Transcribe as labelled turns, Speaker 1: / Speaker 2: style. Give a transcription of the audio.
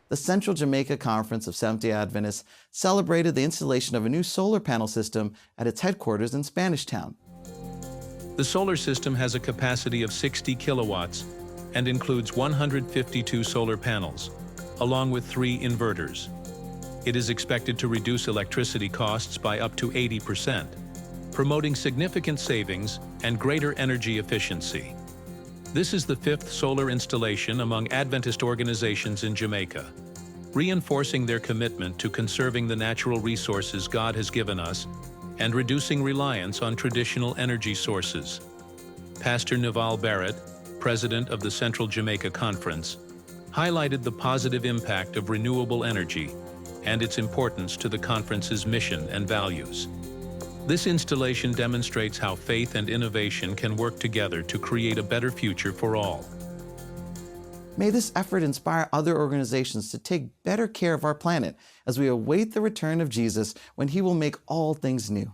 Speaker 1: the Central Jamaica Conference of Seventh-day Adventists celebrated the installation of a new solar panel system at its headquarters in Spanish Town.
Speaker 2: The solar system has a capacity of 60 kilowatts and includes 152 solar panels, along with 3 inverters. It is expected to reduce electricity costs by up to 80%, promoting significant savings and greater energy efficiency. This is the 5th solar installation among Adventist organizations in Jamaica, reinforcing their commitment to conserving the natural resources God has given us and reducing reliance on traditional energy sources. Pastor Naval Barrett, president of the Central Jamaica Conference, highlighted the positive impact of renewable energy and its importance to the conference's mission and values. This installation demonstrates how faith and innovation can work together to create a better future for all.
Speaker 1: May this effort inspire other organizations to take better care of our planet as we await the return of Jesus when He will make all things new.